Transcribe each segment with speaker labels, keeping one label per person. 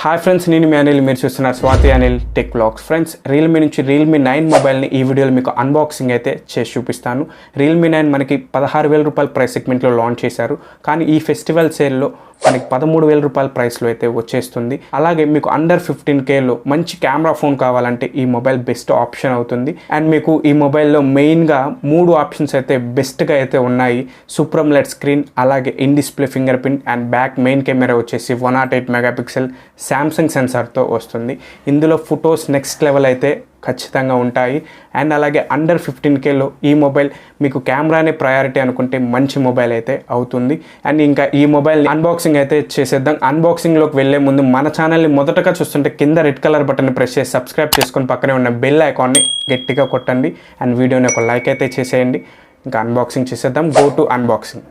Speaker 1: Hi friends, నేను మీ అనిల్. మీరు చూస్తున్నారు Swathi Anil tech vlogs. Friends, Realme నుంచి రియల్మీ 9 మొబైల్ని ఈ వీడియోలో మీకు అన్బాక్సింగ్ అయితే చేసి చూపిస్తాను. రియల్మీ 9 మనకి 16,000 రూపాయల ప్రైస్ సెగ్మెంట్లో లాంచ్ చేశారు. కానీ ఈ ఫెస్టివల్ సేల్లో మనకి 13,000 రూపాయల ప్రైస్లో అయితే వచ్చేస్తుంది. అలాగే మీకు అండర్ 15Kలో మంచి కెమెరా ఫోన్ కావాలంటే ఈ మొబైల్ బెస్ట్ ఆప్షన్ అవుతుంది. అండ్ మీకు ఈ మొబైల్లో మెయిన్గా 3 ఆప్షన్స్ అయితే బెస్ట్గా అయితే ఉన్నాయి. సూపర్ AMOLED స్క్రీన్, అలాగే in display finger print and back main camera వచ్చేసి 108 మెగాపిక్సెల్ శాంసంగ్ సెన్సార్తో వస్తుంది. ఇందులో ఫొటోస్ నెక్స్ట్ లెవెల్ అయితే ఖచ్చితంగా ఉంటాయి. అండ్ అలాగే అండర్ 15Kలో ఈ మొబైల్ మీకు కెమెరానే ప్రయారిటీ అనుకుంటే మంచి మొబైల్ అయితే అవుతుంది. అండ్ ఇంకా ఈ మొబైల్ అన్బాక్సింగ్ అయితే చేసేద్దాం. అన్బాక్సింగ్లోకి వెళ్ళే ముందు మన ఛానల్ని మొదటగా చూస్తుంటే కింద రెడ్ కలర్ బటన్ని ప్రెస్ చేసి సబ్స్క్రైబ్ చేసుకొని పక్కనే ఉన్న బెల్ ఐకాన్ని గట్టిగా కొట్టండి. అండ్ వీడియోని ఒక లైక్ అయితే చేసేయండి. ఇంకా అన్బాక్సింగ్ చేసేద్దాం. Go to unboxing.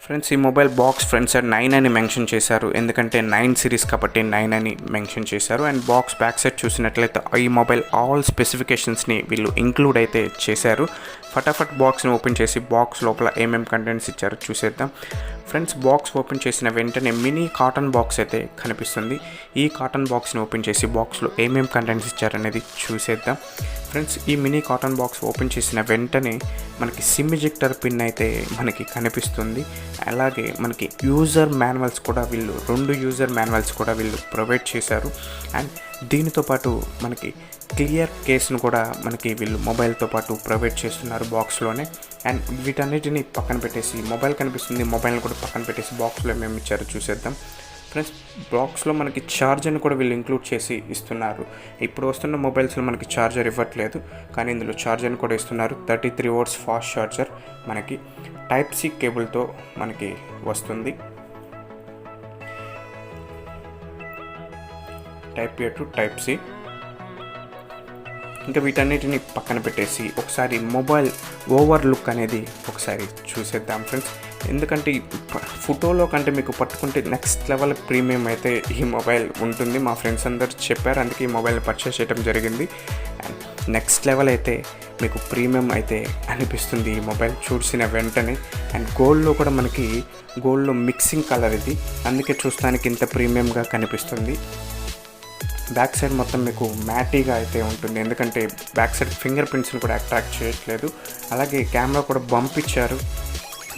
Speaker 1: ఫ్రెండ్స్, ఈ మొబైల్ బాక్స్ ఫ్రంట్ సైడ్ 9 అని మెన్షన్ చేశారు. ఎందుకంటే 9 సిరీస్ కాబట్టి 9 అని మెన్షన్ చేశారు. అండ్ బాక్స్ బ్యాక్ సైడ్ చూసినట్లయితే ఈ మొబైల్ ఆల్ స్పెసిఫికేషన్స్ని వీళ్ళు ఇంక్లూడ్ అయితే చేశారు. ఫటాఫట్ బాక్స్ని ఓపెన్ చేసి బాక్స్ లోపల ఏమేమి కంటెంట్స్ ఇచ్చారో చూసేద్దాం. ఫ్రెండ్స్, బాక్స్ ఓపెన్ చేసిన వెంటనే మినీ కాటన్ బాక్స్ అయితే కనిపిస్తుంది. ఈ కాటన్ బాక్స్ని ఓపెన్ చేసి బాక్స్లో ఏమేమి కంటెంట్స్ ఇచ్చారనేది చూసేద్దాం. ఫ్రెండ్స్, ఈ మినీ కాటన్ బాక్స్ ఓపెన్ చేసిన వెంటనే మనకి సిమ్ ఎజెక్టర్ పిన్ అయితే మనకి కనిపిస్తుంది. అలాగే మనకి యూజర్ మాన్యువల్స్ కూడా వీళ్ళు 2 యూజర్ మాన్యువల్స్ కూడా వీళ్ళు ప్రొవైడ్ చేశారు. అండ్ దీనితో పాటు మనకి క్లియర్ కేస్ను కూడా మనకి వీళ్ళు మొబైల్తో పాటు ప్రొవైడ్ చేస్తున్నారు బాక్స్లోనే. అండ్ వీటన్నిటిని పక్కన పెట్టేసి మొబైల్ కనిపిస్తుంది, మొబైల్ని కూడా పక్కన పెట్టేసి బాక్స్లో ఏమేమి ఇచ్చారో చూసేద్దాం. ఫ్రెండ్స్, బాక్స్లో మనకి ఛార్జర్ని కూడా వీళ్ళు ఇంక్లూడ్ చేసి ఇస్తున్నారు. ఇప్పుడు వస్తున్న మొబైల్స్లో మనకి ఛార్జర్ ఇవ్వట్లేదు, కానీ ఇందులో ఛార్జర్ని కూడా ఇస్తున్నారు. 33 వాట్స్ ఫాస్ట్ ఛార్జర్ మనకి టైప్ సి కేబుల్తో మనకి వస్తుంది. Type A to type C. ఇంకా వీటన్నిటిని పక్కన పెట్టేసి ఒకసారి మొబైల్ ఓవర్ లుక్ అనేది ఒకసారి చూసేద్దాం ఫ్రెండ్స్. ఎందుకంటే ఫోటోలో కంటే మీకు పట్టుకుంటే నెక్స్ట్ లెవెల్ ప్రీమియం అయితే ఈ మొబైల్ ఉంటుంది. మా ఫ్రెండ్స్ అందరు చెప్పారు, అందుకే ఈ మొబైల్ని పర్చేస్ చేయడం జరిగింది. అండ్ నెక్స్ట్ లెవెల్ అయితే మీకు ప్రీమియం అయితే అనిపిస్తుంది ఈ మొబైల్ చూసిన వెంటనే. అండ్ గోల్డ్లో కూడా మనకి గోల్డ్లో మిక్సింగ్ కలర్ ఇది, అందుకే చూస్తానికి ఇంత ప్రీమియంగా కనిపిస్తుంది. బ్యాక్ సైడ్ మొత్తం మీకు మ్యాటీగా అయితే ఉంటుంది, ఎందుకంటే బ్యాక్ సైడ్ ఫింగర్ ప్రింట్స్ని కూడా అట్రాక్ట్ చేయట్లేదు. అలాగే కెమెరా కూడా బంప్ ఇచ్చారు,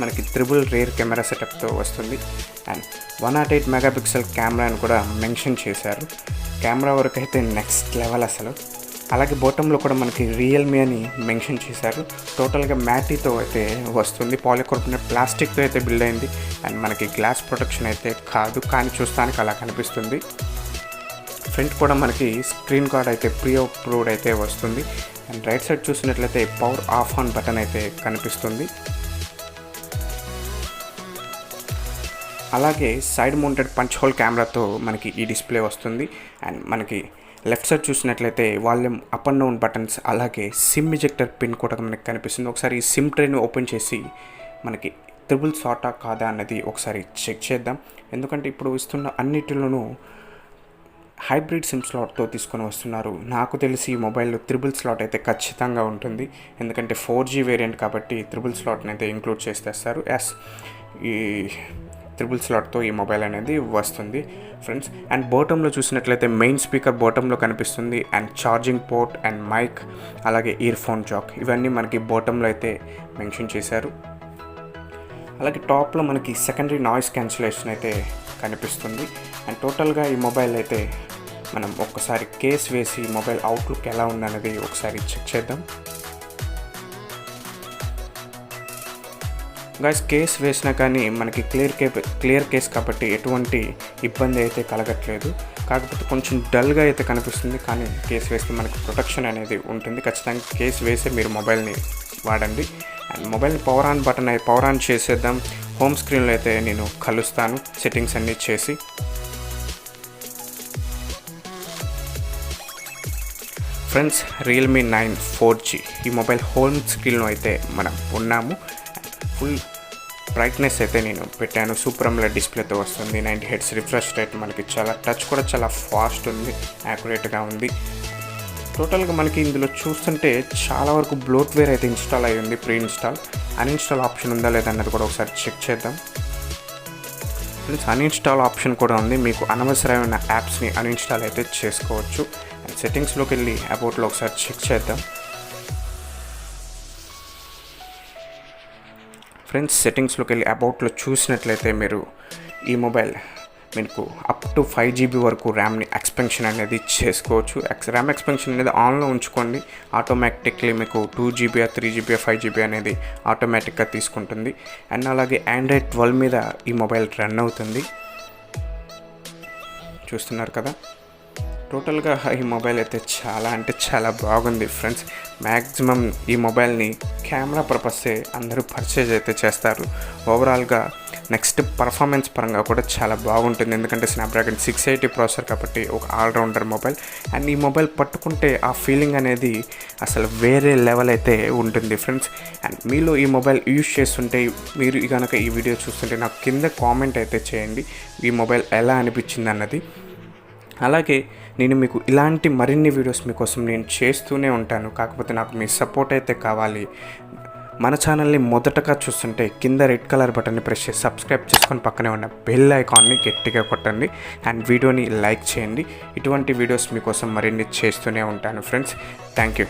Speaker 1: మనకి ట్రిపుల్ రేర్ కెమెరా సెటప్తో వస్తుంది. అండ్ 108 మెగాపిక్సెల్ కెమెరాని కూడా మెన్షన్ చేశారు. కెమెరా వరకు అయితే నెక్స్ట్ లెవెల్ అసలు. అలాగే బాటంలో కూడా మనకి రియల్మీ అని మెన్షన్ చేశారు. టోటల్గా మ్యాటీతో అయితే వస్తుంది, పాలికార్బోనేట్ ప్లాస్టిక్తో అయితే బిల్డ్ అయింది. అండ్ మనకి గ్లాస్ ప్రొటెక్షన్ అయితే కాదు, కానీ చూస్తానికి అలా కనిపిస్తుంది. ఫ్రంట్ కూడా మనకి స్క్రీన్ కార్డ్ అయితే ప్రీ అప్రూవ్డ్ అయితే వస్తుంది. అండ్ రైట్ సైడ్ చూసినట్లయితే పవర్ ఆఫ్ ఆన్ బటన్ అయితే కనిపిస్తుంది. అలాగే సైడ్ మౌంటెడ్ పంచ్ హోల్ కెమెరాతో మనకి ఈ డిస్ప్లే వస్తుంది. అండ్ మనకి లెఫ్ట్ సైడ్ చూసినట్లయితే volume up and down buttons, అలాగే సిమ్ ఎజెక్టర్ పిన్ కూడా మనకి కనిపిస్తుంది. ఒకసారి ఈ సిమ్ ట్రేని ఓపెన్ చేసి మనకి ట్రిపుల్ స్లాటా కాదా అన్నది ఒకసారి చెక్ చేద్దాం. ఎందుకంటే ఇప్పుడు ఇస్తున్న అన్నిటిలోనూ హైబ్రిడ్ సిమ్ స్లాట్తో తీసుకొని వస్తున్నారు. నాకు తెలిసి ఈ మొబైల్లో ట్రిపుల్ స్లాట్ అయితే ఖచ్చితంగా ఉంటుంది, ఎందుకంటే 4G వేరియంట్ కాబట్టి ట్రిపుల్ స్లాట్ని అయితే ఇంక్లూడ్ చేసేస్తారు. ఈ ట్రిపుల్ స్లాట్తో ఈ మొబైల్ అనేది వస్తుంది ఫ్రెండ్స్. అండ్ బాటంలో చూసినట్లయితే మెయిన్ స్పీకర్ బాటంలో కనిపిస్తుంది. And charging port and mic, అలాగే ఇయర్ ఫోన్ జాక్, ఇవన్నీ మనకి బాటంలో అయితే మెన్షన్ చేశారు. అలాగే టాప్లో మనకి సెకండరీ నాయిస్ క్యాన్సిలేషన్ అయితే కనిపిస్తుంది. అండ్ టోటల్గా ఈ మొబైల్ అయితే మనం ఒక్కసారి కేస్ వేసి మొబైల్ అవుట్లుక్ ఎలా ఉందనేది ఒకసారి చెక్ చేద్దాం. గైస్, కేస్ వేసినా కానీ మనకి క్లియర్ కేస్ కాబట్టి ఎటువంటి ఇబ్బంది అయితే కలగట్లేదు. కాకపోతే కొంచెం డల్గా అయితే కనిపిస్తుంది, కానీ కేస్ వేస్తే మనకి ప్రొటెక్షన్ అనేది ఉంటుంది. ఖచ్చితంగా కేస్ వేసి మీరు మొబైల్ని వాడండి. అండ్ మొబైల్ని పవర్ ఆన్ చేసేద్దాం. హోమ్ స్క్రీన్లో అయితే నేను కలుస్తాను సెట్టింగ్స్ అన్నీ చేసి. ఫ్రెండ్స్, రియల్మీ 9 4G ఈ మొబైల్ హోమ్ స్క్రీన్లో అయితే మనం ఉన్నాము. ఫుల్ బ్రైట్నెస్ అయితే నేను పెట్టాను. సూపర్ AMOLED డిస్ప్లేతో వస్తుంది. 90 Hz రిఫ్రెష్ రేట్, మనకి చాలా టచ్ కూడా చాలా ఫాస్ట్ ఉంది, యాక్యురేట్గా ఉంది. టోటల్గా మనకి ఇందులో చూస్తుంటే చాలా వరకు బ్లోట్వేర్ అయితే ఇన్స్టాల్ అయ్యి ఉంది, ప్రీ ఇన్స్టాల్. అన్ఇన్స్టాల్ ఆప్షన్ ఉందా లేదా అన్నది కూడా ఒకసారి చెక్ చేద్దాం. ప్లస్ అన్ఇన్స్టాల్ ఆప్షన్ కూడా ఉంది, మీకు అనవసరమైన యాప్స్ని అన్ఇన్స్టాల్ అయితే చేసుకోవచ్చు. అండ్ సెట్టింగ్స్లోకి వెళ్ళి అబౌట్లో ఒకసారి చెక్ చేద్దాం. ఫ్రెండ్స్, సెట్టింగ్స్లోకి వెళ్ళి అబౌట్లో చూసినట్లయితే మీరు ఈ మొబైల్ మీకు అప్ టు 5 GB వరకు ర్యామ్ని ఎక్స్పెన్షన్ అనేది చేసుకోవచ్చు. ర్యామ్ ఎక్స్పెన్షన్ అనేది ఆన్లో ఉంచుకోండి, ఆటోమేటిక్లీ మీకు 2 GB 3 GB 5 GB అనేది ఆటోమేటిక్గా తీసుకుంటుంది. అండ్ అలాగే ఆండ్రాయిడ్ 12 మీద ఈ మొబైల్ రన్ అవుతుంది, చూస్తున్నారు కదా. టోటల్గా ఈ మొబైల్ అయితే చాలా అంటే చాలా బాగుంది ఫ్రెండ్స్. మ్యాక్సిమం ఈ మొబైల్ని కెమెరా పర్పసే అందరూ పర్చేజ్ అయితే చేస్తారు. ఓవరాల్గా నెక్స్ట్ పర్ఫార్మెన్స్ పరంగా కూడా చాలా బాగుంటుంది, ఎందుకంటే స్నాప్డ్రాగన్ 680 ప్రాసెసర్ కాబట్టి ఒక ఆల్రౌండర్ మొబైల్. అండ్ ఈ మొబైల్ పట్టుకుంటే ఆ ఫీలింగ్ అనేది అసలు వేరే లెవెల్ అయితే ఉంటుంది ఫ్రెండ్స్. అండ్ మీలో ఈ మొబైల్ యూజ్ చేస్తుంటే, మీరు కనుక ఈ వీడియో చూస్తుంటే నాకు కింద కామెంట్ అయితే చేయండి ఈ మొబైల్ ఎలా అనిపించింది అన్నది. అలాగే నేను మీకు ఇలాంటి మరిన్ని వీడియోస్ మీకోసం నేను చేస్తూనే ఉంటాను, కాకపోతే నాకు మీ సపోర్ట్ అయితే కావాలి. మన ఛానల్ని మొదటగా చూస్తుంటే కింద రెడ్ కలర్ బటన్ని ప్రెస్ చేసి సబ్స్క్రైబ్ చేసుకొని పక్కనే ఉన్న బెల్ ఐకాన్ని గట్టిగా కొట్టండి. అండ్ వీడియోని లైక్ చేయండి. ఇటువంటి వీడియోస్ మీకోసం మరిన్ని చేస్తూనే ఉంటాను ఫ్రెండ్స్. Thank you.